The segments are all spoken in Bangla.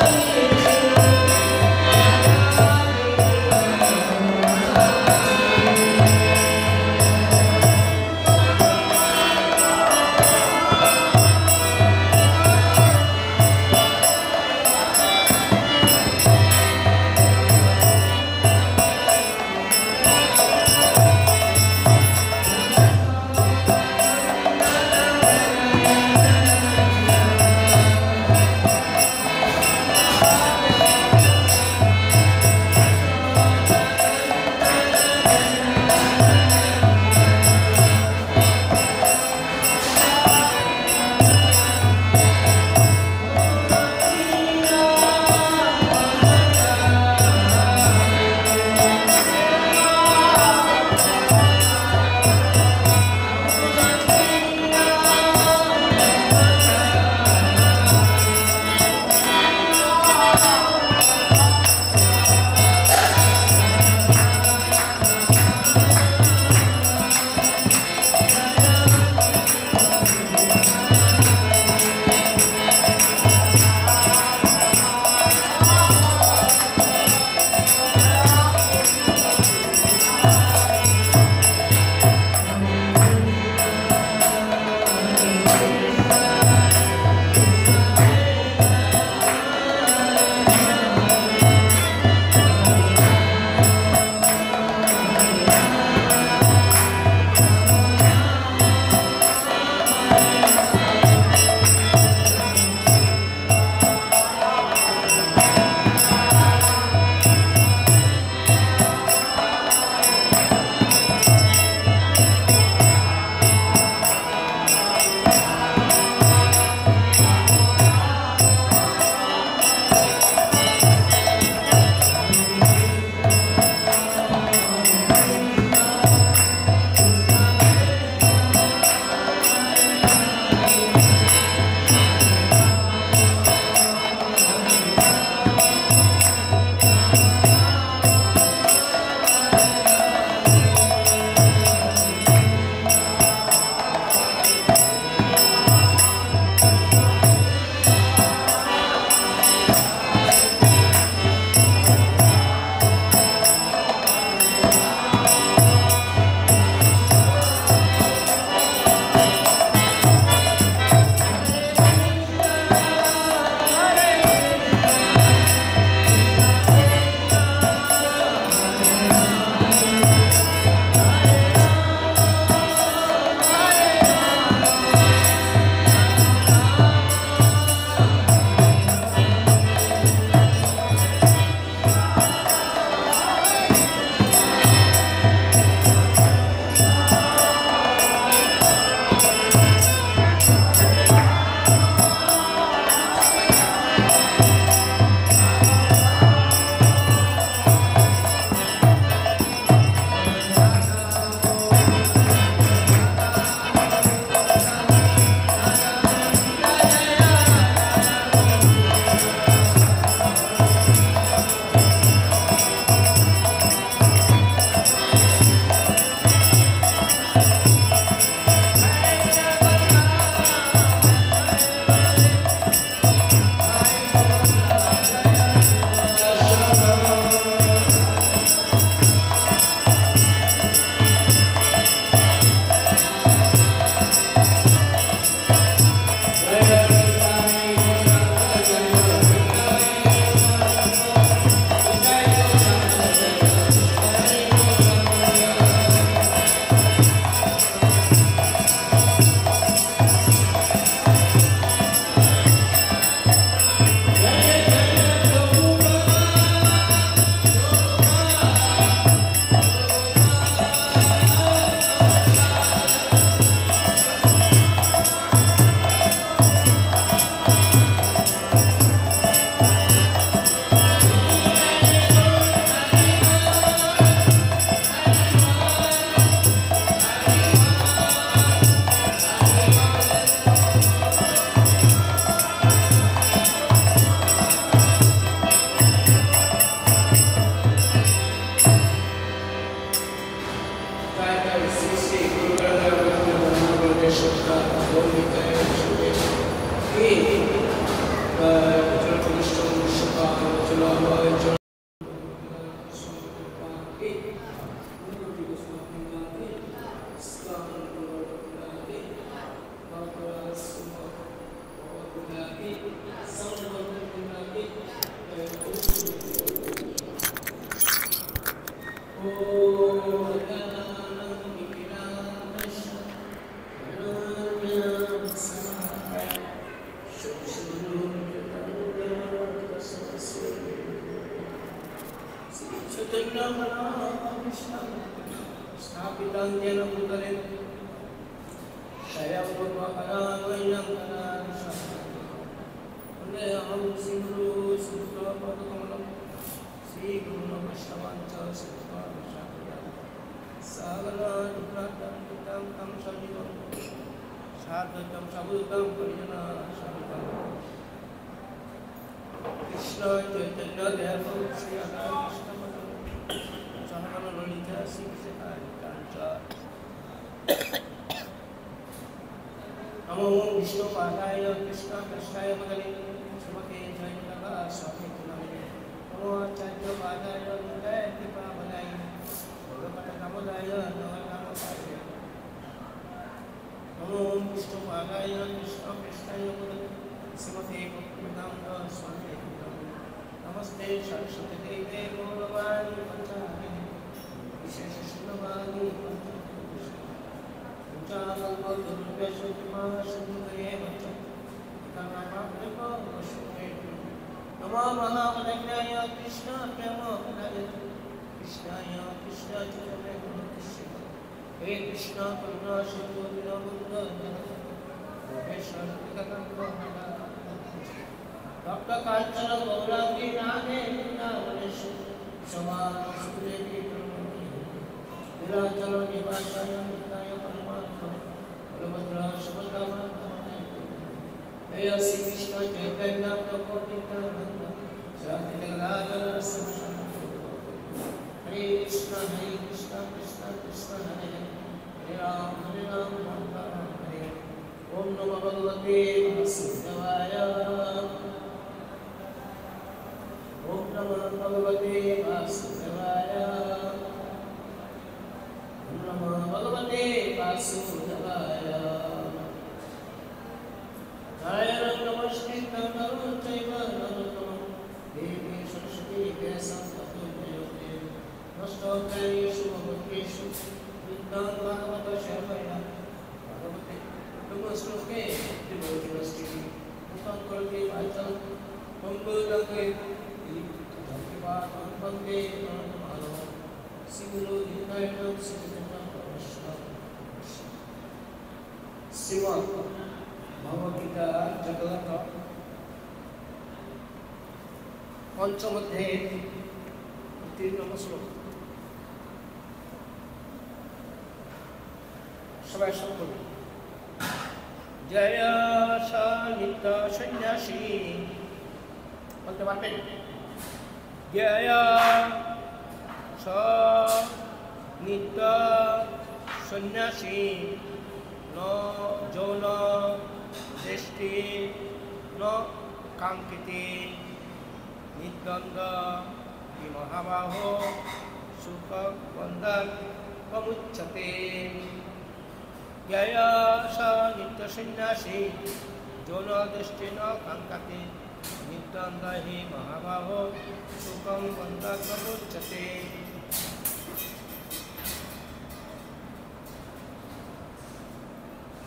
Thank you.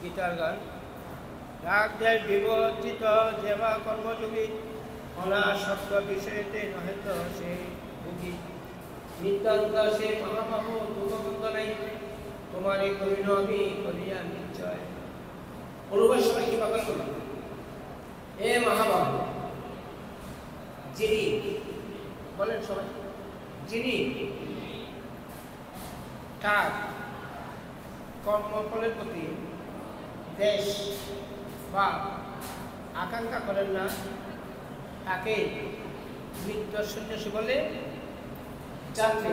গীতার গান রাগ দেয় বিবর্জিত যেবা কর্মযোগী অনাসক্ত বিষয়তে নহেত সে ভুগি নিত্যান্ত সে মহাবাহ দুঃখবন্ধ নাই তোমারই করিল আমি করিয়া নিশ্চয়। অনুবাদ সবাই কি বাক্য করলাম? এ মহাবাহ, যিনি বলেন সবাই, যিনি তার কর্মফলের প্রতি দেশ বা আকাঙ্ক্ষা করেন না, তাকে নিত্য সন্ন্যাসী বলে জানলে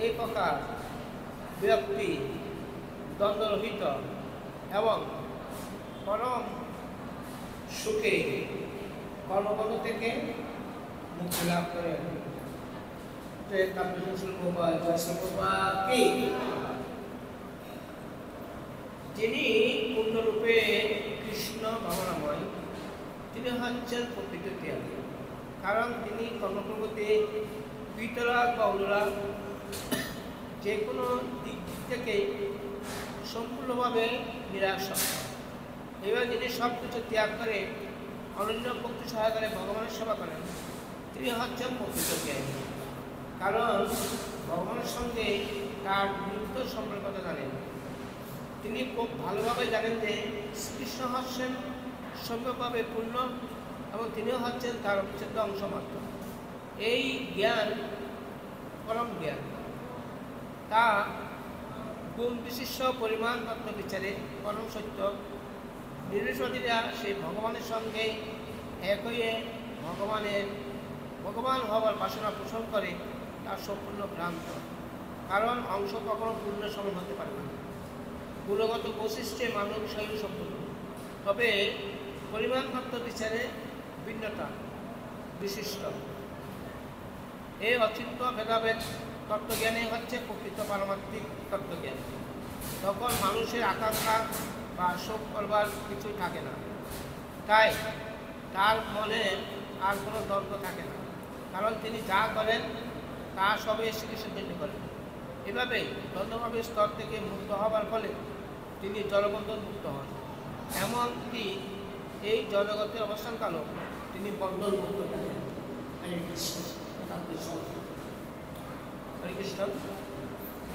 এই প্রকার ব্যক্তি দ্বন্দ্বরহিত এবং পরম সুখে কর্মবন্ধ থেকে মুক্তি লাভ করেন। যিনি পূর্ণরূপে কৃষ্ণ ভাবনাময়, তিনি হচ্ছেন প্রকৃত ত্যাগী, কারণ তিনি কর্মপ্রগতি বিতরাগ বা অনুরাগ যে কোনো দিক থেকে সম্পূর্ণভাবে নিরাশ। এবার যিনি সব কিছু ত্যাগ করে অনন্য ভক্তি সহায় করে ভগবানের সেবা করেন, তিনি হচ্ছেন প্রকৃত জ্ঞানী। কারণ ভগবানের সঙ্গে তার নিত্য সম্পর্কতা জানেন। তিনি খুব ভালোভাবে জানেন যে শ্রীকৃষ্ণ হচ্ছেন সম্যকভাবে পূর্ণ এবং তিনিও হচ্ছেন তার অবিচ্ছেদ্য অংশ মাত্র। এই জ্ঞান পরম জ্ঞান, তা গুণ বিশিষ্ট পরিমাণ তত্ত্ব বিচারে পরম সত্য। নির্বিশবাদীরা সেই ভগবানের সঙ্গে এক হয়ে ভগবান হওয়ার বাসনা পোষণ করে, তার সম্পূর্ণ ভ্রান্ত। কারণ অংশ কখনো পূর্ণ সমান হতে পারে না। গুণগত বৈশিষ্ট্যে মানব স্বয়ং সম্পূর্ণ, তবে পরিমাণ তত্ত্ব বিচারে ভিন্নতা বিশিষ্ট। এই অচিন্ত ভেদাভেদ তত্ত্বজ্ঞানে হচ্ছে প্রকৃত পারমাত্মিক তত্ত্বজ্ঞান। তখন মানুষের আকাঙ্ক্ষা বা শোক করবার কিছু থাকে না, তাই তার মনে আর কোনো দ্বন্দ্ব থাকে না, কারণ তিনি যা করেন তা সবই শ্রীকৃষ্ণের জন্য করেন। এভাবেই দ্বন্দ্বভাবের স্তর থেকে মুক্ত হবার ফলে তিনি জড়বন্ধন মুক্ত হন। এমনকি এই জগতের অবস্থানকালও তিনি বন্ধন মুক্ত থাকেন। হরে কৃষ্ণ। হরে কৃষ্ণ।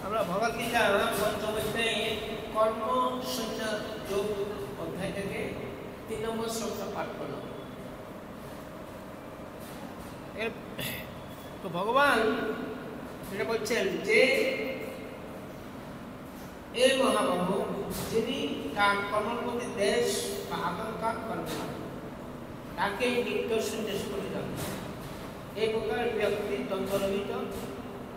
আমরা ভগবদ্গীতা পঞ্চম অধ্যায়ে কর্ম সন্ন্যাস যোগ অধ্যায় থেকে 3 নম্বর শ্লোকটা পাঠ করলাম। তো ভগবান এটা বলছেন যে এই মহাবাহু যিনি তার কর্মের প্রতি দেশ বা আকাঙ্ক্ষা করবেন না, তাকে নিত্য সন্ন্যাস করে যাবে। এই প্রকার ব্যক্তি দ্বন্দ্বরহিত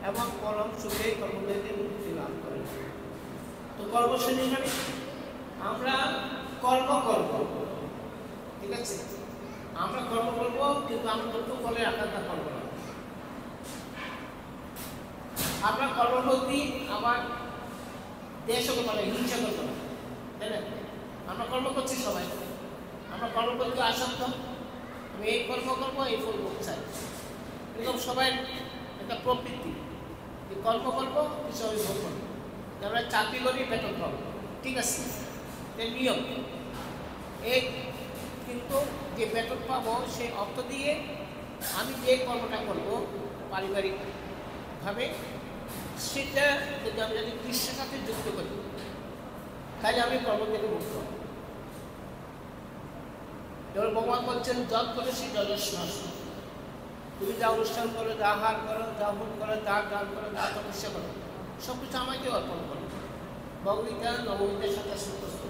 এবং পরম সুখে কর্মদেরকে মুক্তি লাভ করে। তো কর্মশ্রেণী মানে আমরা কর্ম করব, ঠিক আছে, আমরা কর্ম করব, কিন্তু আমরা কিন্তু ফলের আকাঙ্ক্ষা করব না। আমরা কর্মপতি আবার দেশও মানে হিংসা করবো না, তাই না? আমরা কর্ম করছি সবাই, আমরা কর্মপতি আসক্ত, আমি এই কর্ম করবো, এই ফল চাই, এরকম সবাই একটা প্রবৃত্তি, কর্ম করবো কিছু আমি ভোগ করবো। আমরা চাকরি করি, বেতন পাবো, ঠিক আছে, এর নিয়ম। এই কিন্তু যে বেতন পাবো সেই অর্থ দিয়ে আমি যে কর্মটা করবো পারিবারিকভাবে, সেটা যদি আমি যদি কৃষ্ণের সাথে যুক্ত করি, তাহলে আমি কর্ম থেকে মুক্ত হব। যেমন ভগবান বলছেন যত করে সেই যজস্বাস, তুমি যা অনুষ্ঠান করো, যা আহার করো, যা ভোগ করো, যা গান করো, যা তপস্যা করো, সব কিছু আমাকে অর্পণ করো। ভগবদ্গীতা নবমীদের সাথে সন্তুষ্ট,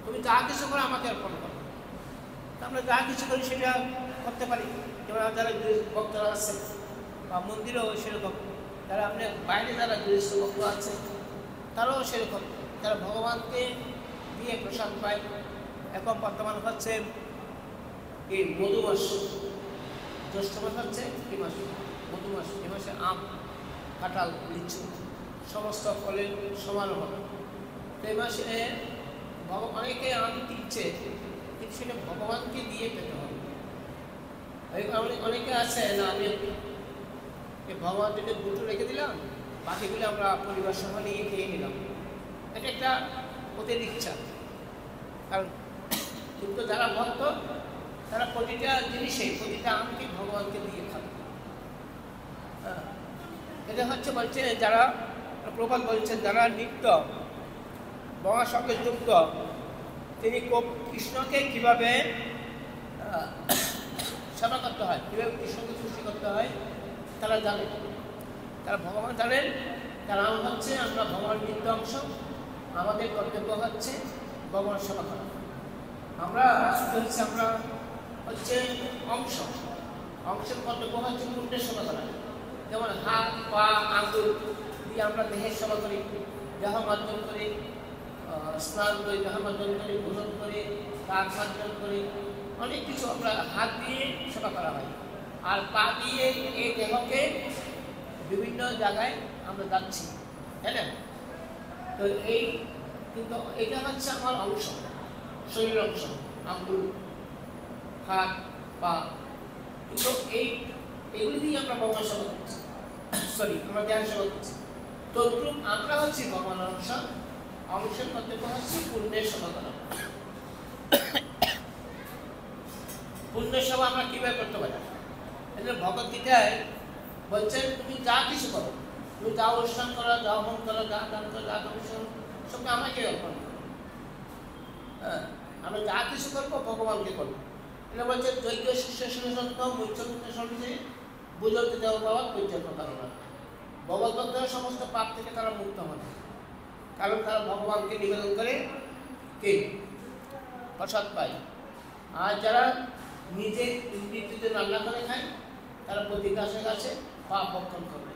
তুমি যা কিছু করো আমাকে অর্পণ করো। আমরা যা কিছু করি সেটা করতে পারি। যেমন যারা ভক্তরা আছে বা মন্দিরেও সেরকম, যারা আপনি বাইরে যারা গৃহস্থ ভক্ত আছে তারাও সেরকম, যারা ভগবানকে দিয়ে প্রসাদ পায়। এখন বর্তমান হচ্ছে এই মধু মাস, জ্যৈষ্ঠ মাস হচ্ছে এই মাস মধু মাস। এই মাসে আম, কাঁঠাল, লিচু সমস্ত ফলের সমারোহ। তো এই মাসে অনেকে আম কিনছে, কিন্তু সেটা ভগবানকে দিয়ে পেতে হবে। অনেকে আছে না, আমি ভগবান থেকে দুটো রেখে দিলাম, বাকিগুলো আমরা পরিবার সহ নিয়ে খেয়ে নিলাম, এটা একটা ওদের ইচ্ছা। কারণ কিন্তু যারা ভক্ত তারা প্রতিটা জিনিসে, প্রতিটা আমকে ভগবানকে দিয়ে খাবে। এটা হচ্ছে বলছে যারা প্রবাদ বলছেন, যারা নিত্য বাবার সঙ্গে যুক্ত, তিনি কৃষ্ণকে কীভাবে সেবা করতে হয়, কীভাবে কৃষ্ণকে খুশি করতে হয় তারা জানেন, তারা ভগবান জানেন। কারণ হচ্ছে আমরা ভগবান নিত্য অংশ, আমাদের কর্তব্য হচ্ছে ভগবান সেবা করা। আমরা হচ্ছে অংশের কর্তব্য হচ্ছে পুণ্যের সেবা করা। যেমন হাত, পা, আঙুল দিয়ে আমরা দেহের সেবা করি, দেহ মার্জন করি, স্নান করি, দেহ মার্জন করি, ভোজন করি, কাক মার্জন করি, অনেক কিছু আমরা হাত দিয়ে সেবা করা হয়। আর পা দিয়ে এই দেহকে বিভিন্ন জায়গায় আমরা যাচ্ছি, তাই না? তো এই কিন্তু এটা হচ্ছে আমার অংশ, শরীরের অংশ, আঙুল, হাত, পা। কিন্তু এইগুলি দিয়ে আমরা ভগবান সেবা করছি, আমরা জ্ঞান সেবা করছি। তদ্রূপ আমরা হচ্ছি ভগবানের অংশের কর্তব্য হচ্ছে পুণ্যের সেবা করা। পুণ্যের সেবা আমরা কীভাবে করতে পারি? ভগবদ্গীতায় বলছেন তুমি যা কিছু করো, তুমি যা অনুষ্ঠান করো, যা হোম করো, যা গান করো, যা কমিশন, সবকে আমাকে অর্পণ করো। হ্যাঁ, আমরা যা কিছু করবো ভগবানকে করবো। এটা বলছে যজ্ঞ শিষ্য সন্ত মৈত্রকে সঙ্গে বুঝতে দেওয়া বাবা পর্যন্ত ধারণা ভগবত সমস্ত পাপ থেকে তারা মুক্ত হয়, কারণ তারা ভগবানকে নিবেদন করে কে প্রসাদ পায়। আর যারা নিজে মৃত্যুতে রান্না করে খায় তারা প্রতি গাছে গাছে পাপ ভক্ষণ করবে।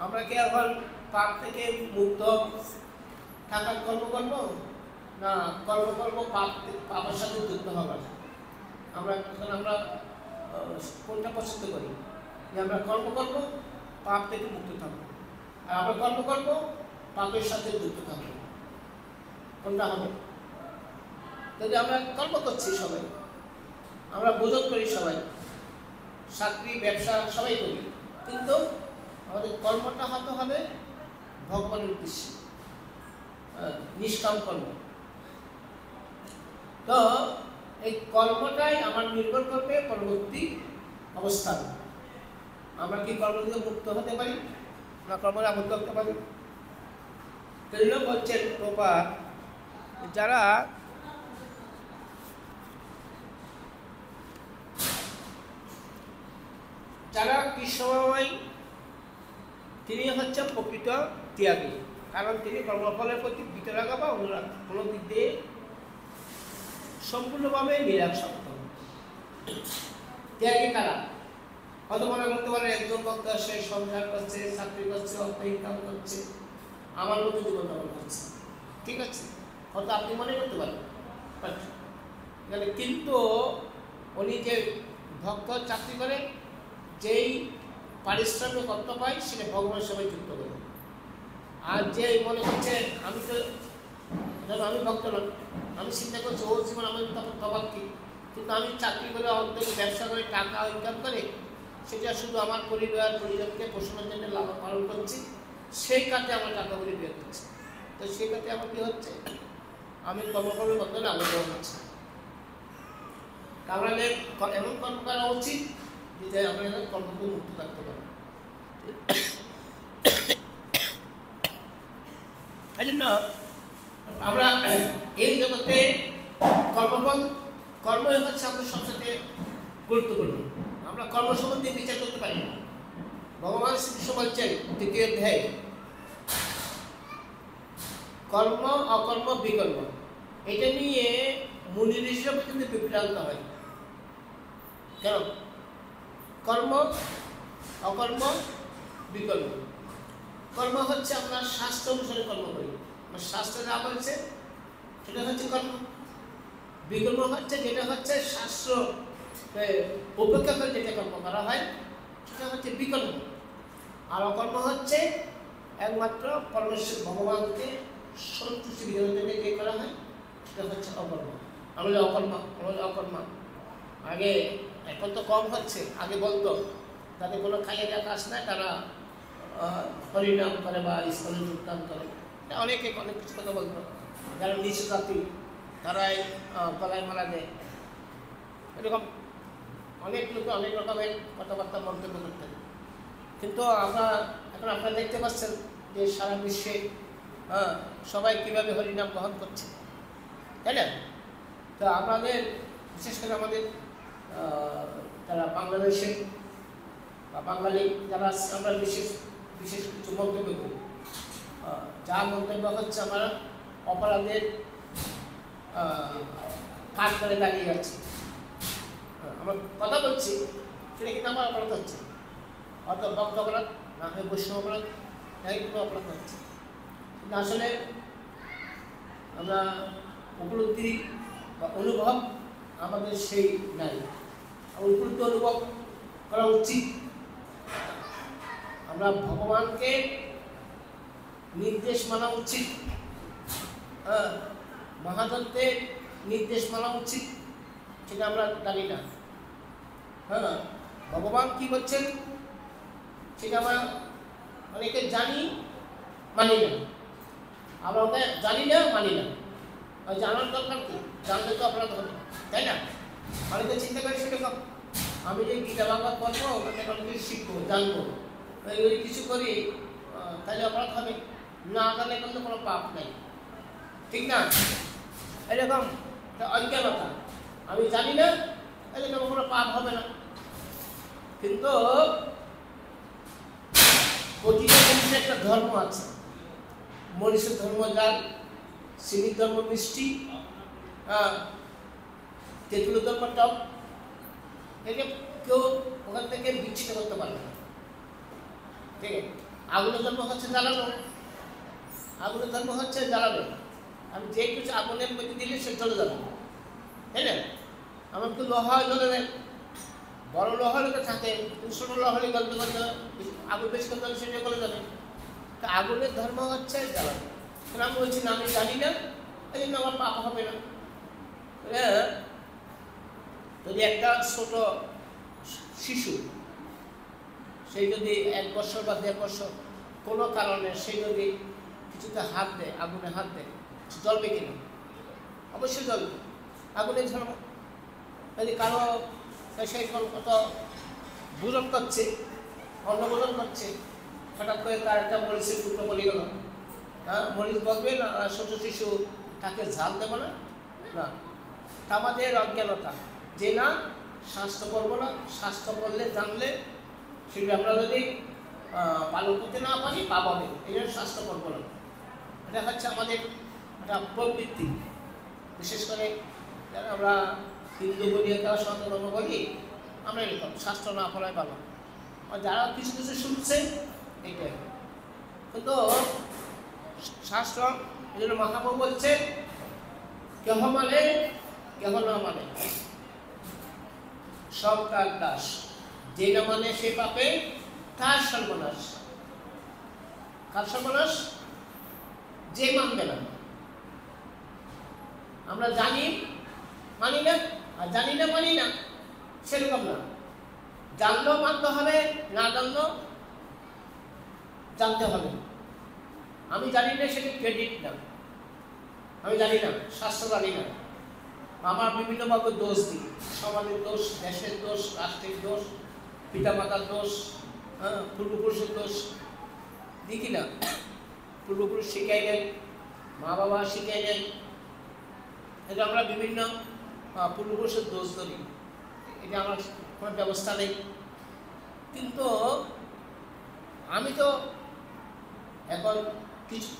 আমরা কি এখন পাপ থেকে মুক্ত থাকার কর্ম করবো না কর্ম করবো পাপের সাথে যুক্ত হবার? আমরা কোনটা পছন্দ করি? যে আমরা কর্ম করবো পাপ থেকে মুক্ত থাকবো, আর আমরা কর্ম করবো পাপের সাথে যুক্ত থাকবো, কোনটা হবে? যদি আমরা কর্ম করছি সবাই, আমরা বোঝন করি সবাই, চাকরি ব্যবসা সবাই করি, কিন্তু আমাদের কর্মটা হতে হবে ভগবানের উদ্দেশ্যে, নিষ্কাম কর্ম। তো এই কর্মটাই আমার নির্ভর করবে পরবর্তী অবস্থান। আমরা কি কর্ম থেকে মুক্ত হতে পারি না কর্মে আবদ্ধ হতে পারি? সেজন্য বলছেন প্রপাত, যারা যারা কৃষ্ণময় তিনি হচ্ছেন প্রকৃত ত্যাগী, কারণ তিনি কর্মফলের প্রতি বিতরাগ বা অনুরাগ কোনো দিক দিয়ে সম্পূর্ণভাবে নিরাসক্ত। ত্যাগী কারা? হয়তো মনে করতে পারে একজন বক্তা সে সংসার করছে, চাকরি করছে, অর্থ ইনকাম করছে, আমার মতো জীবনযাপন করছে, ঠিক আছে, হয়তো আপনি মনে করতে পারেন, কিন্তু উনি যে ভক্ত চাকরি করে যেই পারিশ্রমিক অর্থ পায় সেটা ভগবানের সবাই যুক্ত করে। আর যে মনে করছে আমি তো আমি ভক্ত নয়, আমি চিন্তা করছি ও জীবন আমি তফাৎ কি, কিন্তু আমি চাকরি করে অর্ধেক ব্যবসা করে টাকা ইনকাম করে সেটা শুধু আমার পরিবারকে পোষণের জন্য লাভ পালন করছি, সেই কাজে আমার টাকাগুলি বের করছি। তো সেই কাজে আমার কী হচ্ছে, আমি কর্মকর্মের বদলে আনন্দ হচ্ছে। আমাদের এমন কর্ম করা উচিত যে আমরা কর্ম থেকে মুক্ত থাকতে পারি। এই জন্য আমরা এই জগতে কর্মই হচ্ছে আমাদের সবচেয়ে গুরুত্বপূর্ণ। আমরা কর্ম সম্বন্ধে বিচার করতে পারি না। ভগবান শ্রীকৃষ্ণ বলছেন দ্বিতীয় অধ্যায়ে, কর্ম অকর্ম বিকর্ম, এটা নিয়ে মুনি ঋষিরা কিন্তু বিভ্রান্ত হয়। কেন? কর্ম অকর্ম বিকর্ম। কর্ম হচ্ছে আমরা শাস্ত্র অনুসারে কর্ম করি, শাস্ত্রে যা বলছে সেটা হচ্ছে কর্ম। বিকর্ম হচ্ছে যেটা হচ্ছে শাস্ত্র উপেক্ষা করে যেটা কর্ম করা হয় সেটা হচ্ছে বিকর্ম। আর অকর্ম হচ্ছে একমাত্র পরমেশ্বর ভগবানকে সন্তুষ্টি বিধানের জন্য যে করা হয় সেটা হচ্ছে অকর্ম। আমাদের অকর্মা আগে, এখন তো কম হচ্ছে, আগে বলতো তাদের কোনো খাইয়ে দেওয়া কাজ নাই, তারা হরিনাম করে বা ইস্কনে যোগদান করে, অনেকে অনেক কিছু কথা বলতো। যারা নিচু জাতি তারাই গলায় মারা দেয়, এরকম অনেক লোকে অনেক রকমের কথাবার্তা মন্তব্য করতেন। কিন্তু এখন আপনারা দেখতে পাচ্ছেন যে সারা বিশ্বে সবাই কীভাবে হরিনাম গ্রহণ করছে, তাই না? তো আমাদের বিশেষ করে আমাদের যারা বাংলাদেশে বা বাঙালি যারা আমরা বিশেষ কিছু মন্তব্য করি, যা মন্তব্য হচ্ছে আমরা অপরাধের কাজ করে দাঁড়িয়ে যাচ্ছি। আমরা কথা বলছি সেটা কিন্তু আমার অপরাধ হচ্ছে, অত ভক্ত অপরাধ না হয় বৈষ্ণব অপরাধ, তাই কোনো অপরাধ হচ্ছে। কিন্তু আসলে আমরা উপলব্ধি বা অনুভব আমাদের সেই নাই, উপলব্ধি অনুভব করা উচিত। আমরা ভগবানকে নির্দেশ মানা উচিত, মহাদত্তের নির্দেশ মানা উচিত, সেটা আমরা জানি না। ভগবান কি বলছেন সেটা আমরা অনেকে জানি, মানি না। আমরা ওকে জানি না, মানি না। জানার দরকার কি? জানলে তো অপরাধ হবে, তাই না? অনেকে চিন্তা করি সেরকম, আমি যে গীতা ভাগবত পড়বো ওখানে অনেকে শিখবো, জানবো, যদি কিছু করি তাহলে অপরাধ হবে, না জানলে কিন্তু কোনো পাপ নেই, ঠিক না? এরকম অজ্ঞানতা, আমি জানি না এরকম কোনো পাপ হবে না। কিন্তু প্রতিটা জিনিসের একটা ধর্ম আছে। মনীষের ধর্ম জাল, সিমির ধর্ম মিষ্টি, তেঁতুলের ধর্ম টক। একে কেউ ওখান থেকে বিচ্ছিন্ন করতে পারবে না, ঠিক আছে? আগুনের ধর্ম হচ্ছে জ্বালানো, আগুনের ধর্ম হচ্ছে জ্বালানো। আমি যে কিছু আগুনের মধ্যে দিলে সে জ্বলে যাবে, তাই না? এমনকি লোহা জ্বলে দেয়, বড় লোহা লোকে থাকে, ছোটো লোহালি গল্প করতে আগুন বেশি করতে হলে সেটা গলে যাবে। তা আগুনের ধর্ম হচ্ছে জ্বালানো। আমি বলছি না, আমি জানি না, এই জন্য আমার পাপ হবে না। যদি একটা ছোট শিশু, সেই যদি 1 বছর বা 1.5 বছর কোনো কারণে সে যদি কিছুতে হাত দেয়, আগুনে হাত দেয়, জ্বলবে কিনা? অবশ্যই জ্বলবে, আগুনের ধর্ম। যদি কারো সেই কত বুঝন করছে, অন্নবোধন করছে, হঠাৎ করে তার একটা মরিচের টুকরো বলে গেল, মরিচ বলবে না, ছোট শিশু তাকে ঝাল দেব না, না। আমাদের অজ্ঞানতা যে না স্বাস্থ্য করবো না, স্বাস্থ্য করলে জানলে সেটা আমরা যদি পালন করতে না পারি পাপ হবে, এই জন্য স্বাস্থ্য করবো না। এটা হচ্ছে আমাদের একটা প্রবৃত্তি। বিশেষ করে যারা আমরা হিন্দু বলি, তারা সনাতন ধর্ম বলি, আমরা এরকম স্বাস্থ্য না করাই ভালো। আর যারা কিছু কিছু শুনছে এইটাই, কিন্তু শাস্ত্র এই জন্য মহাপ্রভু বলছে কেহ মানে কেহ না মানে সব তার দাস, যে না মানে সে পাপে তার সর্বনাশ। কার সর্বনাশ? যে মানবে না। আমরা জানি মানি না, আর জানি না মানি না, সেরকম না। জানলেও মানতে হবে, না জানলেও জানতে হবে। আমি জানি না সেটা ক্রেডিট না, আমি জানি না, শাস্ত্র জানি না, আমার বিভিন্নভাবে দোষ দিই। সমাজের দোষ, দেশের দোষ, রাষ্ট্রের দোষ, পিতামাতার দোষ, পূর্বপুরুষের দোষ দেখি না। পূর্বপুরুষ শিখাই দেয়, মা বাবা শিখাই দেয়, এটা আমরা বিভিন্ন পূর্বপুরুষের দোষ ধরি, এটা আমার কোনো ব্যবস্থা নেই। কিন্তু আমি তো এখন কিছু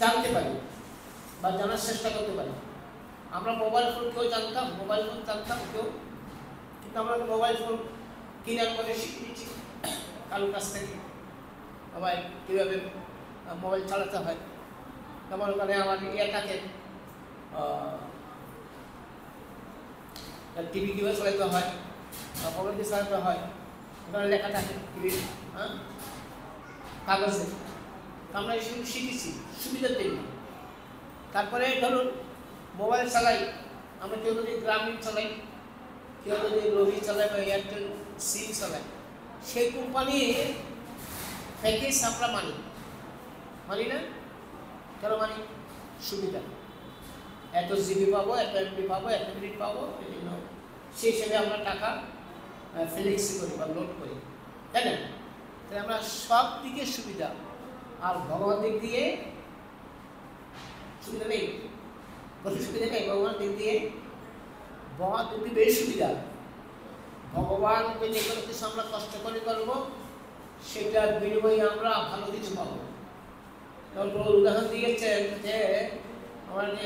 জানতে পারি বা জানার চেষ্টা করতে পারি। আমরা মোবাইল ফোন কেউ জানতাম, মোবাইল ফোন জানতাম কেউ, কিন্তু আমরা মোবাইল ফোন কেনার পরে শিখে নিচ্ছি কারোর কাছ থেকে, সবাই কীভাবে মোবাইল চালাতে হয়। যেমন ওখানে আমার থাকে টিভি কীভাবে চালাতে হয়, মোবাইল দিয়ে চালাতে হয়, ওখানে লেখা থাকে টিভির কাগজে। আমরা এসব শিখেছি সুবিধার জন্য। তারপরে ধরুন মোবাইল চালাই, আমরা কেউ যদি গ্রামীণ চালাই, কেউ যদি রবি চালাই বা এয়ারটেল সিম চালাই, সেই কোম্পানির প্যাকেজ আমরা মানি না। কেন মানি? সুবিধা, এত জিবি পাবো, এত এমবি পাবো, এত মিনিট পাবো, এই জন্য সেই হিসেবে আমরা টাকা ফ্লেক্সি করি বা লোড করি, তাই না? তাই আমরা সব দিকে সুবিধা, আর ভগবান দিক দিয়ে সুবিধা নেই, কোনো সুবিধা নেই। ভগবানের দিক দিয়ে দুটি বেশ সুবিধা। ভগবান যে কোনো কিছু আমরা কষ্ট করে করবো, সেটার বিনিময়ে আমরা ভালো কিছু পাবো। উদাহরণ দিয়েছেন যে আমার যে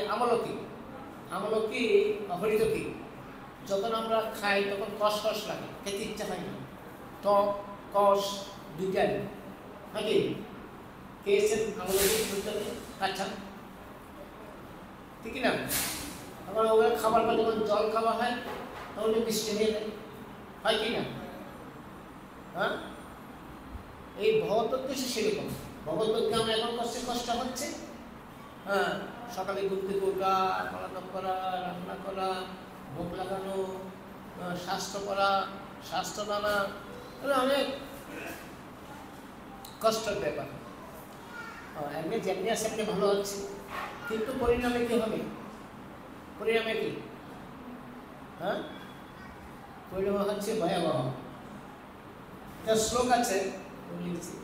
আমলকি হরিতকি, যখন আমরা খাই তখন কষ লাগে, খেতে ইচ্ছা হয় না, টক কষ দুইটাই নাকি খেয়েছেন আমলকি হরিতকি কাঁচা, ঠিক না? তখন ওগুলো খাবার পর যখন জল খাওয়া হয় তখন বৃষ্টি হয়ে যায়, হয় কি না? হ্যাঁ, এই ভগবদ্গীতা সেরকম। ভগবদ্গীতা আমরা এখন কষ্ট হচ্ছে, হ্যাঁ, সকালে ঘুম থেকে ওঠা, পড়াশোনা করা, রান্না করা, ভোগ লাগানো, স্বাস্থ্য করা, স্বাস্থ্য নানা, অনেক কষ্টের ব্যাপার। এমনি যেমনি আছে এমনি ভালো হচ্ছে, কিন্তু পরিণামে কি হবে? পরিণামে কি? পরিণাম হচ্ছে ভয়াবহ। একটা শ্লোক আছে লিখছি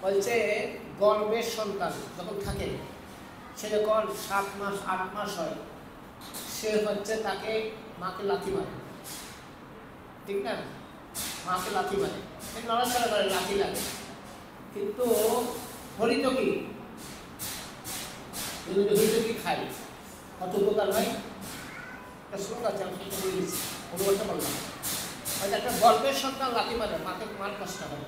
বলছে গর্ভের সন্তান যখন থাকে, সে যখন 7 মাস 8 মাস হয়, সে হচ্ছে তাকে মাকে লাথি মারে, ঠিক না? মাকে লাথি মারে, নড়াচড়া করে, লাথি লাগে। কিন্তু হরিত কি হরিত কি খাই, কত উপকার হয়। একটা শ্লোক আছে, আমি সেটা বলে দিচ্ছি, অনুবাদটা বললাম। হয়তো একটা গর্ভের সন্তান লাথি মারে, মাকে মার কষ্ট হয়,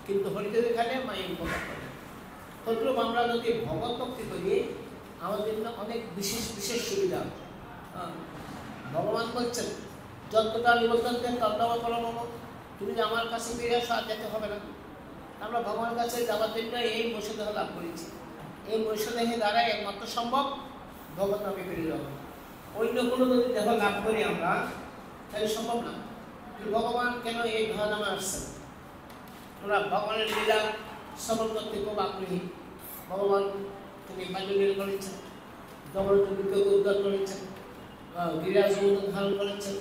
কিন্তু হরিত খাইলে মায়ের উপকার করে। তদ্রূপ আমরা যদি ভগবত ভক্তি করি, আমাদের জন্য অনেক বিশেষ বিশেষ সুবিধা। ভগবান বলছেন যতটা নিবন্ধন দেন ততটা পরম, তুমি যে আমার কাছে ফিরে আসো আর যেতে হবে না। আমরা ভগবানের কাছে যাওয়ার জন্য এই মৈষদেহ লাভ করেছি। এই মৈষদেহে দ্বারা একমাত্র সম্ভব ভগবত নামে ফিরে যাওয়া। অন্য কোনো যদি দেহ লাভ করি আমরা, তাহলে সম্ভব না। ভগবান কেন এই দেহ নামে আসছেন? আমরা ভগবানের লীলা শ্রবণ করতে খুব আগ্রহী। ভগবান তিনি বাল্যলীলা করেছেন, জগৎকে উদ্ধার করেছেন, গিরিরাজ সমুদ্র ধারণ করেছেন,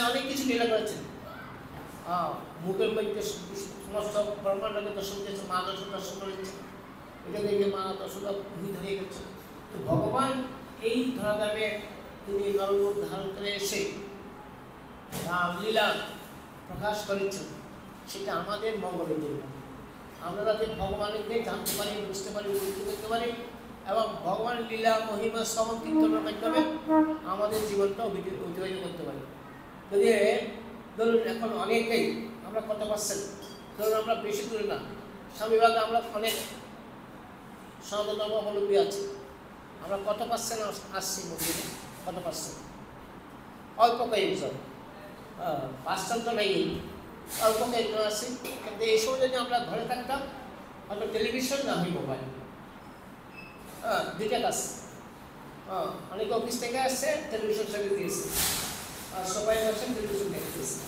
অনেক কিছু লীলা করেছেন। মুখের মধ্যে সমস্ত ব্রহ্মাণ্ডকে দর্শন করেছেন, মা দর্শন দর্শন করেছেন। এটা দেখে মা দর্শন ভূমিত হয়ে গেছে। তো ভগবান এই ধরাধামে তিনি নররূপ ধারণ করে এসে রামলীলা প্রকাশ করেছেন, সেটা আমাদের মঙ্গলের জন্য। আমরা যাতে ভগবানকে জানতে পারি, বুঝতে পারি, উপলব্ধি করতে পারি এবং ভগবানের লীলা মহিমা শ্রবণ কীর্তনের মাধ্যমে আমাদের জীবনটা অতিবাহিত করতে পারি। যদি ধরুন এখন অনেকেই আমরা কত পার্সেন্ট, ধরুন আমরা বেশি দূরে না, স্বামীবাদে আমরা অনেক সনাতন ধর্মাবলম্বী আছি, আমরা কত পার্সেন্ট আসছি মন্দিরে? কত পার্সেন্ট? অল্প কয়েকজন, 5% তো নেই, অল্প কয়েকজন আসছি। কিন্তু এই সময় যদি আমরা ঘরে থাকতাম, হয়তো টেলিভিশন না হয় মোবাইল, দুইটা কাজ। অনেকে অফিস থেকে আসছে, টেলিভিশন চালিয়ে দিয়েছে, আর সবাই আসছে টেলিভিশন দেখতেছে,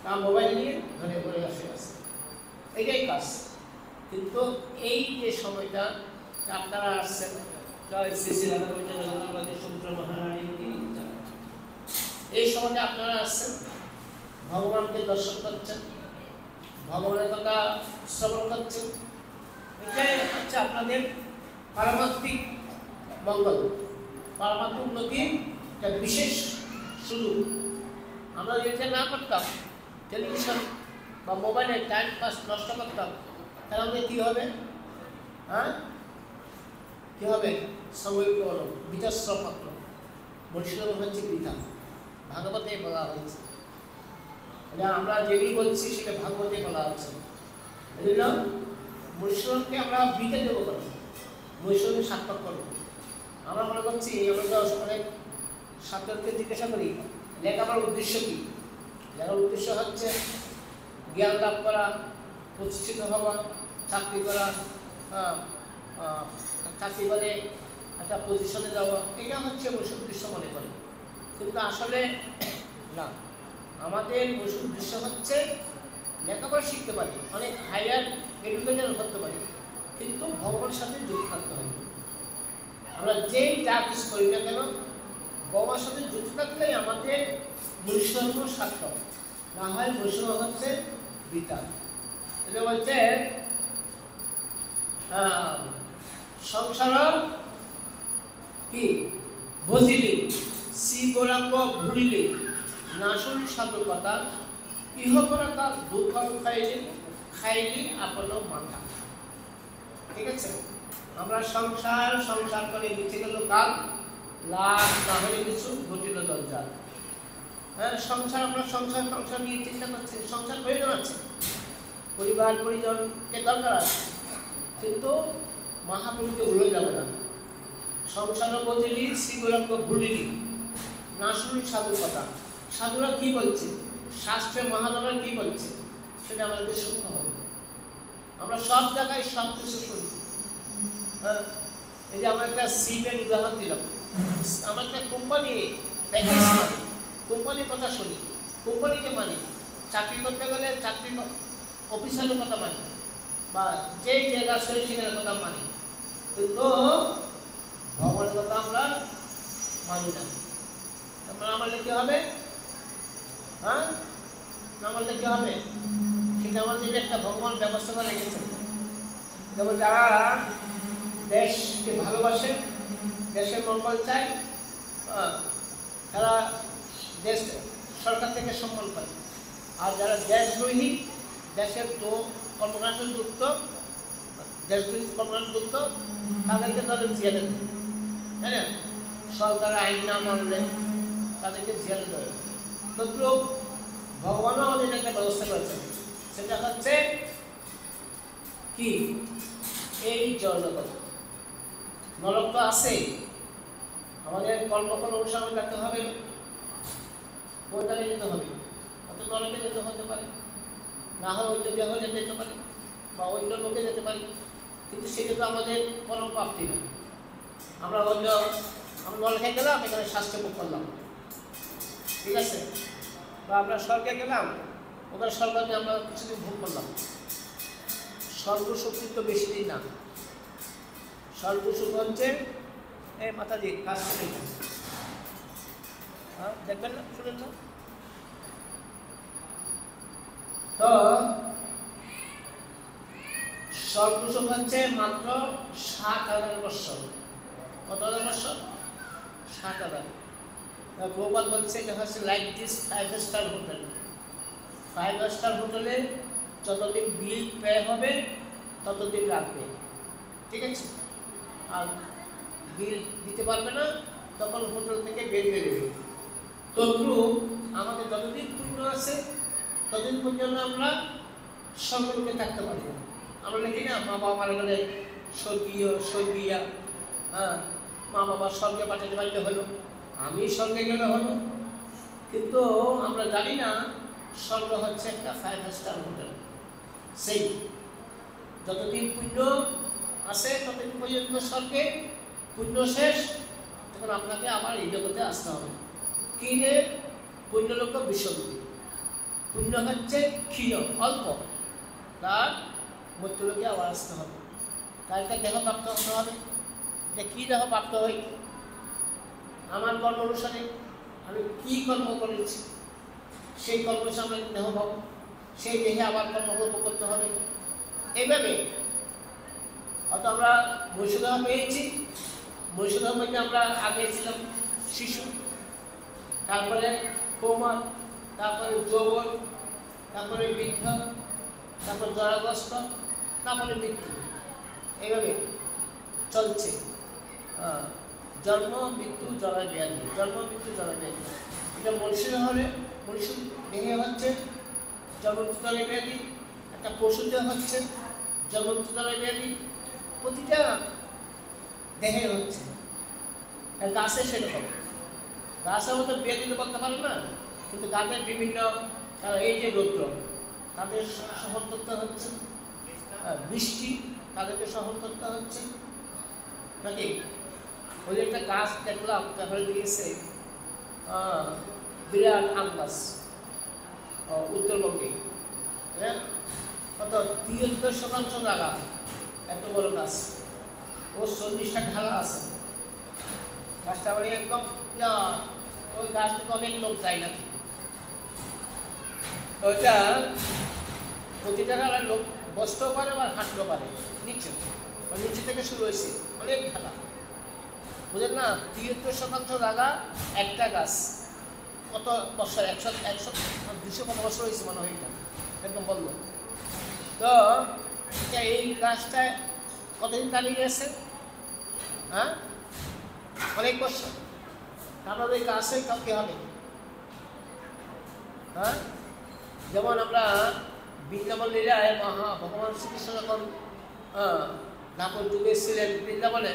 তা মোবাইল নিয়ে ঘরে ঘরে আসে আছে, এটাই কাজ। কিন্তু এই যে সময়টা আপনারা আসছেন, এই সময়টা আপনারা আসছেন, ভগবানকে দর্শন করছেন, ভগবানের কথা শ্রবণ করছেন, এটাই হচ্ছে আপনাদের পারমাত্মিক মঙ্গল, পারমাত্মিক উন্নতির একটা বিশেষ সুযোগ। আমরা যদি এটা না করতাম, টেলিভিশন বা মোবাইলে টাইম পাস নষ্ট করতাম, তাহলে আমাদের কী হবে? কী হবে? সময় বিতাশ্রম মাত্র, বৈষ্ণব হচ্ছে বৃথা, ভাগবতে বলা হয়েছে। আমরা যেগুলি বলছি সেটা ভাগবতে বলা হচ্ছে। এই জন্য বৈষ্ণবকে আমরা বৃথা দেব করব, বৈষ্ণবকে সার্থক করব। আমরা মনে করছি, আমরা তো অনেক ছাত্রকে জিজ্ঞাসা করি লেখাপড়ার উদ্দেশ্য কী? লেখার উদ্দেশ্য হচ্ছে জ্ঞান লাভ করা, প্রতিষ্ঠিত হওয়া, চাকরি করা, চাকরি করে একটা পজিশনে যাওয়া, এটা হচ্ছে বৈষ্ণব উদ্দেশ্য মনে করে। কিন্তু আসলে না, আমাদের বৈষ্ণব উদ্দেশ্য হচ্ছে লেখাপড়া শিখতে পারি, অনেক হায়ার এডুকেশন করতে পারি, কিন্তু ভগবানের সাথে যুক্ত থাকতে হবে। আমরা যেই যা কিছু করি না কেন, ভগবানের সাথে যুক্ত থাকলেই আমাদের বৈষ্ণব সার্থক, না হয় বৈষ্ণব হচ্ছে বৃথা। এটা বলছে সংসার কি বুঝিলি, শ্রী গৌরাঙ্গ ভুলিলে, নাশুন সাধু কথা, ইহপরতা দুঃখ খাইলি আপন মাথা। ঠিক আছে, আমরা সংসার সংসার করে বেঁচে গেল কাল, লাভ না হলে কিছু ঘটিল দরজা। সংসার, আমরা সংসার সংসার নিয়ে চিন্তা করছি, সংসার প্রয়োজন আছে, পরিবার পরিজনকে দরকার আছে, কিন্তু মহাপুরুষকে ভুলে যাবে না। সংসার বুঝিলি, শ্রী গৌরাঙ্গ ভুলিলি, না শুনি সাধুর কথা। সাধুরা কি বলছে, শাস্ত্রে মহাজনরা কি বলছে, সেটা আমাদের শুনতে হবে। আমরা সব জায়গায় সব কিছু শুনি। এই যে আমরা একটা সিমের উদাহরণ দিলাম, আমরা একটা কোম্পানি কোম্পানির কথা শুনি, কোম্পানিকে মানি, চাকরি করতে গেলে চাকরি অফিসারের কথা মানি, বা যেই জায়গা শরীর সেখানের কথা মানি, কিন্তু ভগবানের কথা আমরা মানি না। আমাদের কি হবে? না মানলে কি হবে? সেটা আমাদের একটা ভগবান ব্যবস্থা করে রেখেছেন। যেমন যারা দেশকে ভালোবাসে, দেশের মঙ্গল চায়, তারা দেশ সরকার থেকে সম্মান পায়। আর যারা দেশদ্রোহী, দেশের তো কর্মকাণ্ড যুক্ত, দেশদ্রোহী কর্মকাণ্ড যুক্ত, তাদেরকে তাদের জেলে দেয়, তাই না? সরকার আইন না মানলে তাদেরকে জেলে দেয়। তদ্রূপ ভগবানও আমাদের একটা ব্যবস্থা করেছেন, সেটা হচ্ছে কি? এই জড়জগৎ। নরক তো আছে, আমাদের কর্মফল অনুসরণ করতে হবে, বৈজ্ঞানিক যেতে হবে, অত নরকে যেতে হতে পারে, না হয় অন্য গ্রহে যেতে পারে বা অন্য লোকে যেতে পারি, কিন্তু সেটা তো আমাদের পরম প্রাপ্তি না। আমরা নরকে গেলাম, এখানে শাস্তি ভোগ করলাম, ঠিক আছে? বা আমরা স্বর্গে গেলাম, ওখানে স্বর্গে আমরা কিছুদিন ভোগ করলাম। স্বর্গসুখ তো বেশি দিন না। স্বর্গসুখ হচ্ছে এই মাতাজি কাজ করে, হ্যাঁ দেখবেন না, শুনেন না? তো স্বর্গসুখ হচ্ছে মাত্র ৭,০০০ বৎসর। কত হাজার বৎসর? ৭,০০০। প্রভুপাদ বলছে এটা হচ্ছে like this 5 star hotel. 5 star হোটেলে যতদিন বিল পে হবে ততদিন রাখবে, ঠিক আছে? আর বিল দিতে পারবে না, তখন হোটেল থেকে বেরিয়ে দেবে। তদ্রূপ আমাদের যতদিন পুণ্য আছে ততদিন পর্যন্ত আমরা স্বর্গলোকে থাকতে পারব। আমরা দেখি না, মা বাবা মারা গেলে স্বর্গীয়া, হ্যাঁ, মা বাবা স্বর্গে পাঠাতে পারলে হলো, আমি স্বর্গে গেলে হলো। কিন্তু আমরা জানি না স্বর্গ হচ্ছে একটা 5 স্টার হোটেল। সেই যতদিন পুণ্য আছে ততদিন পর্যন্ত স্বর্গে, পুণ্য শেষ তখন আপনাকে আবার এই জগতে আসতে হবে। কি রে? পুণ্যলোক বিশ্বরূপী। পুণ্য হচ্ছে ক্ষীণ, অল্প, তার মৃত্যুলোকে আবার আসতে হবে, তার একটা দেহ প্রাপ্ত হতে হবে। যে কী দেহ প্রাপ্ত হই? আমার কর্ম অনুসারে আমি কী কর্ম করেছি সেই কর্ম সামনে দেহ পাবো, সেই দেহে আবার কর্মকর্ম করতে হবে। এইভাবে অত আমরা বৈশ্যদেহ পেয়েছি। বৈশ্যদেহ মধ্যে আমরা আগে ছিলাম শিশু, তারপরে কৌমার, তারপরে যৌবন, তারপরে বৃদ্ধ, তারপর জরাগ্রস্ত, তারপরে মৃত্যু। এইভাবে চলছে জন্ম মৃত্যু জরা ব্যাধি, জন্ম মৃত্যু জরা ব্যাধি। এটা মনুষ্যের হলে মনুষ্য দেহে হচ্ছে জন্মমৃত্যুজরা ব্যাধি, একটা পশুতে হচ্ছে জন্মমৃত্যুজরা ব্যাধি, প্রতিটা দেহে হচ্ছে। গাছে সেরকম, গাছের মতো ব্যাধি তো করতে পারে না, কিন্তু গাছের বিভিন্ন এই যে রৌদ্র তাদের সহন করতে হচ্ছে, বৃষ্টি তাদেরকে সহন করতে হচ্ছে নাকি? ওই একটা গাছ দেখলাম, তারপরে দিয়েছে বিরাট আম গাছ উত্তরবঙ্গে, হ্যাঁ, কত 73% জায়গা, এত বড় গাছ, ও 40টা ঢালা আছে। গাছটা মানে একদম ওই গাছ থেকে অনেক লোক যায় না, ওইটা প্রতিটা ঢালার লোক বসতেও পারে আর হাঁটতেও পারে। নিচে নিচে থেকে শুরু হয়েছে অনেক ঢালা, বুঝলেন না? 73% জায়গা একটা গাছ, কত বছর? 100 কত বছর হয়েছে মনে হয়, এটা একদম বললো। তো এই গাছটায় কতদিন দাঁড়িয়ে গেছে? হ্যাঁ, অনেক বছর। তারপর ওই গাছই কাউকে হবে, হ্যাঁ। যেমন আমরা বৃন্দাবন লীলায় ভগবান শ্রীকৃষ্ণ যখন নাপর যুগে ছিলেন বৃন্দাবনে,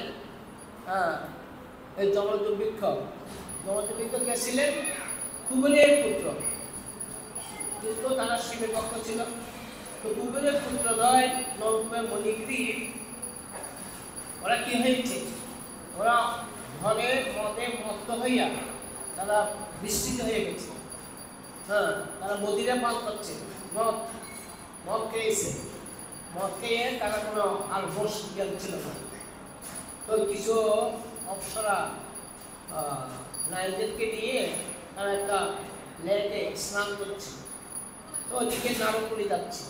এই যমদুর্ভিক্ষ কে ছিলেন? কুবেরের পুত্র, কিন্তু তারা শিবের পক্ষ ছিল। তো কুবেরের পুত্র নয়, নরকুবের মণিগ্রীব, ওরা কি হয়েছে? ওরা ধনে মদে মত্ত হইয়া তারা বিস্তৃত হয়ে গেছে। হ্যাঁ, তারা মদিরা পান করছে, মদ খেয়েছে, মদ খেয়ে তারা কোনো আর হোশ জ্ঞান ছিল না। তো কিছু অপ্সরা নারীদেরকে নিয়ে তারা একটা লেকে স্নান করছে, তো ওইদিকে নারদপুরি যাচ্ছে,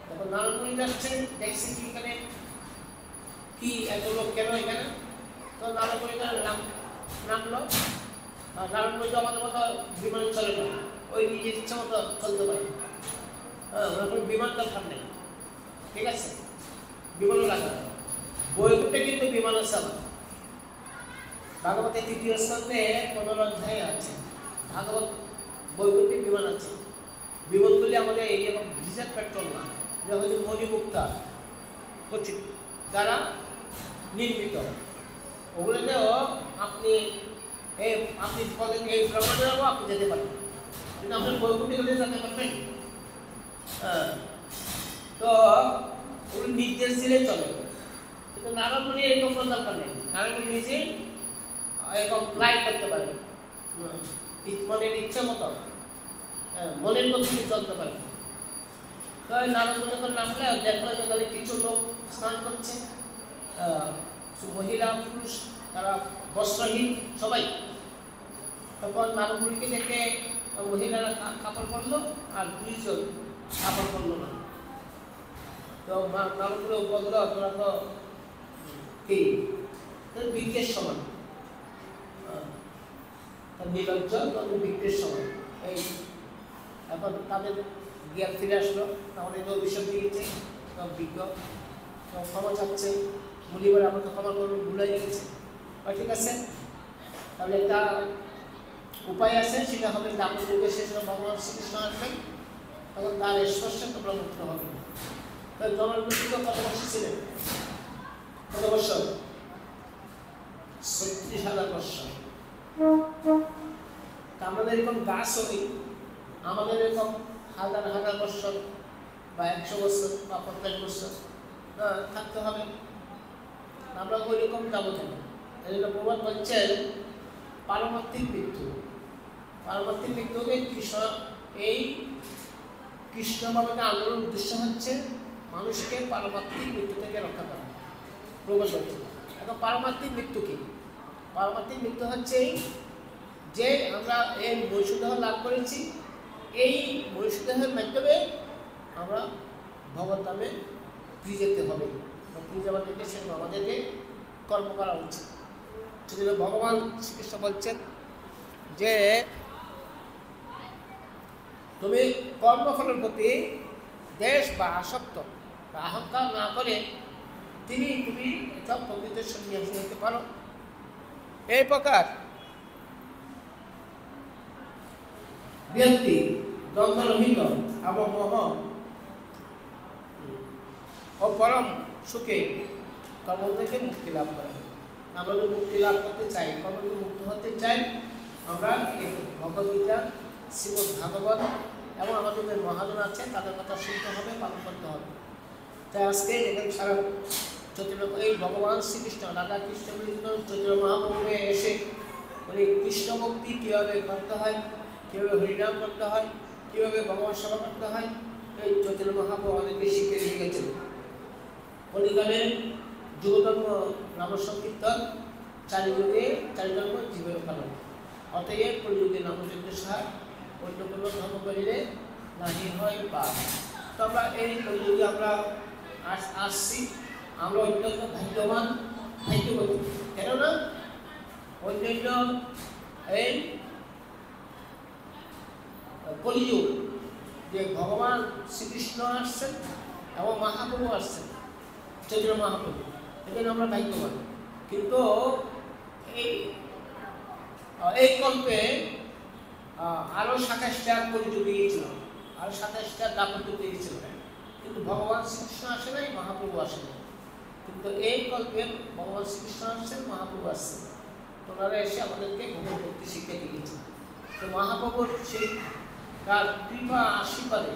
তখন নারদপুরি যাচ্ছে, দেখছি কি এখানে কি এত লোক কেন এখানে, তো নারদপুরি নামলো। নারদপুরি তো আমাদের মতো বিমান চলে না, ওই নিজের ইচ্ছা মতো চলতে পারে, ওরকম বিমান দরকার নেই, ঠিক আছে, বিমানও লাগা। বৈকুণ্ঠে কিন্তু বিমান আছে আমার, ভাগবতের ৩য় স্কন্ধে ১৫ অধ্যায়ে আছে, ভাগবত বৈকুণ্ঠে বিমান আছে। বিমানগুলি আমাদের এই এবং ডিজেল পেট্রোল না, এটা হচ্ছে মণিমুক্তা কচিত দ্বারা নির্মিত। ওগুলোতেও আপনি বলেন এই ভ্রমণেরও আপনি যেতে পারেন, কিন্তু আপনার বৈকুণ্ঠে গেলে যেতে পারবেন। তো ওগুলো নির্দেশ দিলে চলে, কিন্তু নারদপুরি এরকম দরকার নেই, নারদপুরি নিজে এরকম ফ্লাই করতে পারে, মনের ইচ্ছা মতো মনের মধ্যে চলতে পারে। তো নারদপুরি যখন নামলে দেখলো যে তাহলে কিছু লোক স্নান করছে, মহিলা পুরুষ তারা বস্ত্রহীন সবাই। তখন নারদপুরিকে দেখে মহিলারা কাপড় পরলো আর ২ জন কাপড় পরলো না। তো নারদপুরি বলল তোরা তো কি বিজ্ঞের সমান, নির্লজ্জ বিজ্ঞের সমান। এই এখন তাদের জ্ঞান ফিরে আসলো, আমাদের অভিশাপ দিয়েছে, বিজ্ঞ ক্ষমা চাচ্ছে, মুনিবার আমাকে ক্ষমা করবে, ভুলে গেছে। ঠিক আছে, তাহলে একটা উপায় আছে, সেটা হবে দাপন যুগের শেষে ভগবান শ্রীকৃষ্ণ আসবেন, তখন তার স্পর্শে তোমরা মুক্ত হবে। তাহলে জনগোষ্ঠী কত বছর ছিলেন? কত বছর? ৩৬,০০০ বছর। আমাদের এরকম গাছ হই, আমাদের এরকম হাজার হাজার বছর বা ১০০ বছর বা ৫০ বছর থাকতে হবে, আমরা ওই রকম যাবো কেন? এই জন্য প্রবাদ বলছেন পারমার্থিক মৃত্যু। পারমার্থিক মৃত্যুকে এই কৃষ্ণ বাবাকে আন্দোলনের উদ্দেশ্য হচ্ছে মানুষকে পারমার্থিক মৃত্যু থেকে রক্ষা করা। প্রবাদ বলছে এখন পারমার্থিক মৃত্যু কি? পারমার্থিক মৃত্যু হচ্ছে যে আমরা এই মনুষ্যদেহ লাভ করেছি, এই মনুষ্যদেহের মাধ্যমে আমরা ভগবত ধামে ফিরে যেতে হবে, ফিরে যাওয়ার জন্য সেরকম আমাদেরকে কর্ম করা উচিত। সেজন্য ভগবান শ্রীকৃষ্ণ বলছেন যে তুমি কর্মফলের প্রতি দেশ বা আসক্ত বা অহংকার না করে তুমি সব প্রকৃত সন্ন্যাসী হতে পারো। এই প্রকার ব্যক্তি দ্বন্দ্বরহিত আবমোহ ও পরম সুখে কর্ম থেকে মুক্তি লাভ করে। আমরা যদি মুক্তি লাভ করতে চাই, কর্ম থেকে মুক্ত হতে চাই, আমরা ভগবদ্গীতা, শ্রীমদ্ ভাগবত এবং আমাদের যে মহাজন আছে তাদের কথা শুনতে হবে, পালন করতে হবে। তাই আজকে এখানে সারা চৈতন্য এই ভগবান শ্রীকৃষ্ণ রাধা কৃষ্ণ চৈতন্য মহাপ্রভুকে এসে উনি কৃষ্ণ ভক্তি কীভাবে করতে হয়, কীভাবে হরিনাম করতে হয়, কীভাবে ভগবান সেবা করতে হয়, এই চৈতন্য মহাপ্রভু আমাদেরকে শিখিয়ে দিয়ে গেছেন। কলিকালের যুগধর্ম নাম সংকীর্তন, চারিযুগে চারিধর্ম জীবের কারণ, অতএব কলিযুগে নামযজ্ঞ সার, অন্য কোনো ধর্ম করিলে নাহি হয় পাপ। তো আমরা এই কলিযুগে আমরা আসছি, আমরা অত্যন্ত ভাগ্যবান, ভাগ্যবতী। কেননা অন্যান্য এই কলিযুগ যে ভগবান শ্রীকৃষ্ণ আসছেন এবং মহাপ্রভু আসছেন, চৈতন্য মহাপ্রভু, এজন্য আমরা ভাগ্যবান। কিন্তু এই কল্পে আরও ২৭টা কলিযুগ দিয়েছিল, আরও ২৭টা দাপত্য দিয়েছিল, কিন্তু ভগবান শ্রীকৃষ্ণ আসে নাই, মহাপ্রভু আসে নাই। কিন্তু এই কল্পে ভগবান শ্রীকৃষ্ণ আসছেন, মহাপ্রভু আসছেন, ওনারা এসে আমাদেরকে ভগবত ভক্তি শিক্ষা দিয়েছেন। তো মহাপ্রভুর সেই তার কৃপা আশীর্বাদে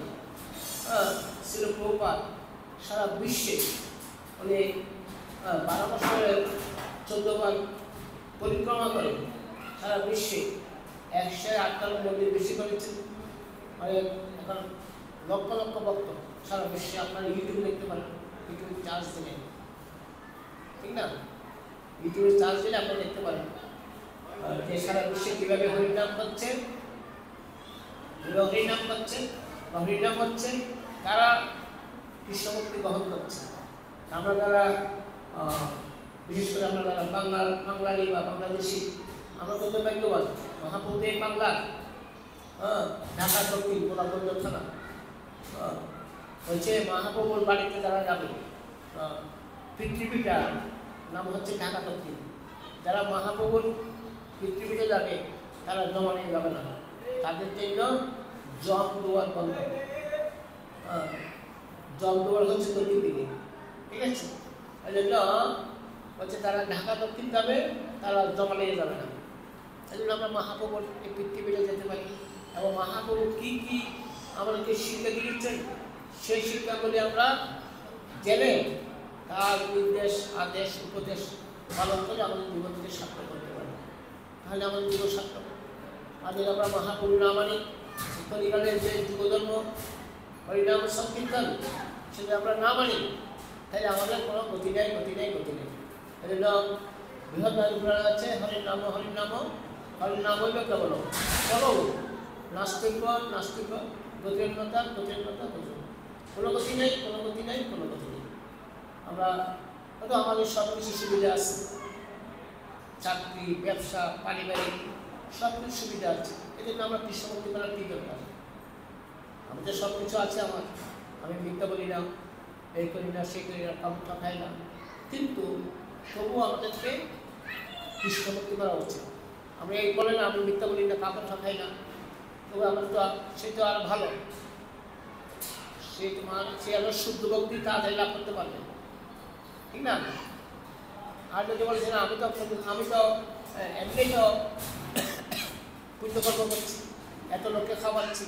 শ্রীল প্রভুপাদ সারা বিশ্বে উনি 12 বছরের 14 বার পরিক্রমা করে সারা বিশ্বে 158 মন্দির বেশি করেছেন। মানে এখন লক্ষ লক্ষ ভক্ত সারা বিশ্বে, আপনারা ইউটিউবে দেখতে পারেন, ইউটিউবে চার্জ দিলে, ঠিক না, ইউটিউবে চার্জ দিলে আপনারা দেখতে পারেন যে সারা বিশ্বে কীভাবে হরিনাম করছে, হরিনাম করছে হরিনাম হচ্ছে তারা কৃষ্ণভক্তি গ্রহণ করছে। আমরা যারা বিশেষ করে আমরা যারা বাঙালি বা বাংলাদেশি, আমরা বলতে ভাগ্যবান। মহাপ্রভু এই বাংলা, ঢাকা দক্ষিণ গোলাপগঞ্জ থানা, হচ্ছে মহাপ্রভুর বাড়িতে যারা যাবে, পৃথিবীটা নাম হচ্ছে ঢাকা দক্ষিণ। যারা মহাপ্রভুর পৃথিবীতে যাবে তারা জমা নিয়ে যাবে না, তাদের জন্য জম দুয়ার বন্ধ। জম দুয়ার হচ্ছে দক্ষিণ দিকে, ঠিক আছে? এই জন্য হচ্ছে তারা ঢাকা দক্ষিণ যাবে, তারা জমা নিয়ে যাবে না। এই জন্য আমরা মহাপ্রভুর এই পৃথিবীতে যেতে পারি। এবং মহাপ্রভু কী কী আমাদেরকে শিক্ষা দিয়েছেন, সেই শিক্ষাগুলি আমরা জেনে তার নির্দেশ, আদেশ, উপদেশ পালন করে আমাদের জীবনকে সার্থক করতে পারি। তাহলে আমাদের জীবন সার্থক। আর যদি আমরা মহাপ্রভু না মানি, কলিকালের যে যুগধর্ম হরিনাম সংকীর্তন সেটা আমরা না মানি, তাহলে আমাদের কোনো গতি নেই, গতি নেই, গতি নেই। এই জন্য বৃহৎ পুরাণ আছে, হরিনাম হরিনাম হরিনাম হইবে কেবল চলো নাস্তিক নাস্তিক গতিহীনতা গতিহীনতা গতি, কোনো গতি নেই, কোনো গতি নেই, কোনো গতি নেই। আমরা হয়তো আমাদের সব কিছু সুবিধা আছে, চাকরি, ব্যবসা, পারিবারিক সব কিছু সুবিধা আছে। এই জন্য আমরা কৃষ্ণভক্তি করার কী দরকার? আমাদের সব কিছু আছে আমার, আমি মিথ্যা বলি না, এই করি না, সেই করি না, কামটা খাই না, কিন্তু তবুও আমাদেরকে কৃষ্ণভক্তি করা উচিত। আমরা এই বলে না আমি মিথ্যা বলি না, কামটা খাই না, তবু আমার তো সে তো আর ভালো, সে তোমার সে আরো শুদ্ধ ভক্তি তাড়াতাড়ি লাভ করতে পারবে, ঠিক না? আর যদি বলছে না আমি তো এমনি তো পুণ্যকর্ম করছি, এত লোককে খাওয়াচ্ছি,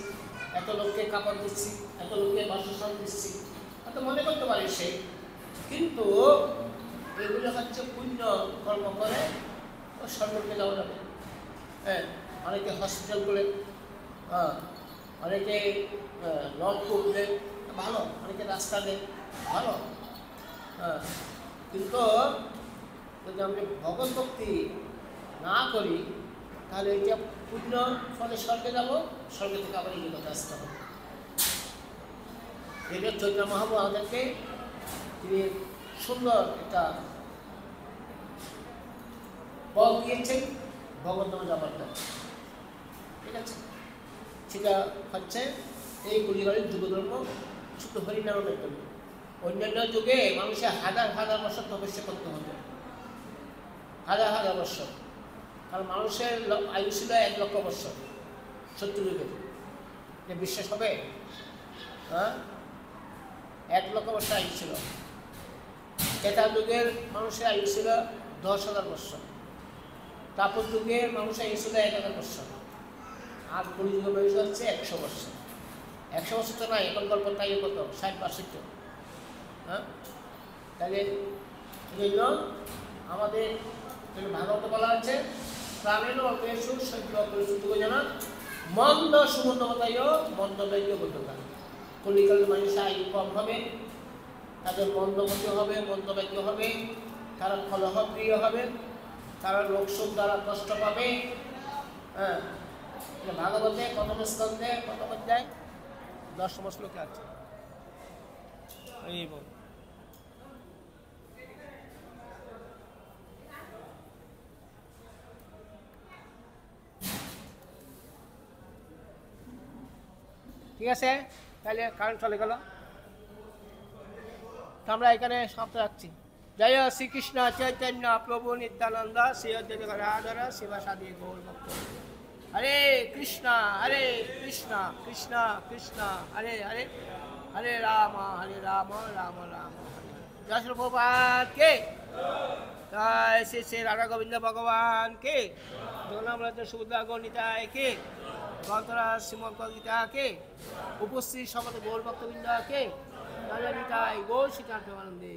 এত লোককে কাপড় দিচ্ছি, এত লোককে বাসস্থান দিচ্ছি, এত মনে করতে পারি সে, কিন্তু এগুলো হচ্ছে পুণ্য কর্ম করে ও স্বর্গকে যাওয়া যাবে। হ্যাঁ, অনেকে হসপিটাল করে, অনেকে নলকূপ দেয়, ভালো, অনেকে রাস্তা দেয়, ভালো, কিন্তু যদি আমি ভগবত ভক্তি না করি তাহলে এটা পুণ্য ফলে স্বর্গে যাব, স্বর্গে থেকে আবার এই জগতে আসতে হবে। এটা চৈতন্য মহাপ্রভু আমাদেরকে তিনি সুন্দর একটা পথ দিয়েছেন ভগবত যাবার জন্য, ঠিক আছে? সেটা হচ্ছে এই কলিকালের যুগধর্ম শুধু হরিনামের জন্য। অন্যান্য যুগে মানুষের হাজার হাজার বছর তপস্যা করতে হতো, হাজার হাজার বছর, কারণ মানুষের আয়ু ছিল 1 লক্ষ বছর। সত্যযুগে যে বিশ্বাস হবে? 1 লক্ষ বছর আয়ু ছিল। ত্রেতা যুগের মানুষের আয়ু ছিল 10,000 বছর। তারপর যুগের মানুষের আয়ু ছিল 1,000 বছর। আর কলিযুগের বয়স হচ্ছে 100 বছর। 100 বছর তো নয়, এখন গল্প তাই কত 60-62। তাহলে এই জন্য আমাদের ভাগবত বলা আছে প্রাণের অল্পেশু সহ্য করেছু জানা মন্দ সুমন্দমতায় মন্দবাহ্য গততা। কলিকালের মানুষের আয়ু কম হবে, তাদের মন্দমতি হবে, মন্দবাহ্য হবে, তারা কলহপ্রিয় হবে, তারা লোকসুখ দ্বারা কষ্ট পাবে। হ্যাঁ, ভাগবতে প্রথম স্কন্ধে প্রথম অধ্যায় 10 শ্লোকে আছে। এই বল ঠিক আছে, তাহলে কারেন্ট চলে গেল, আমরা এখানে সমাপ্ত রাখছি। জয় শ্রীকৃষ্ণ চৈতন্য প্রভু নিত্যানন্দ শ্রী অদ্বৈত গদাধর শিবাসাদি গৌর ভক্ত। হরে কৃষ্ণ কৃষ্ণ কৃষ্ণ হরে হরে, হরে রাম রাম রাম রাম। জয় শ্রী প্রভুপাদ কে জয়, শ্রী শ্রী রাধা গোবিন্দ ভগবান কে, জগন্নাথ সুভদ্রা গণিতায় কে, গ্রন্থরাজ শ্রীমদ গীতা কে, উপস্থিত সমস্ত গৌর ভক্তবৃন্দ কে, জয় নিতাই গৌর শ্রীকান্ত আনন্দে।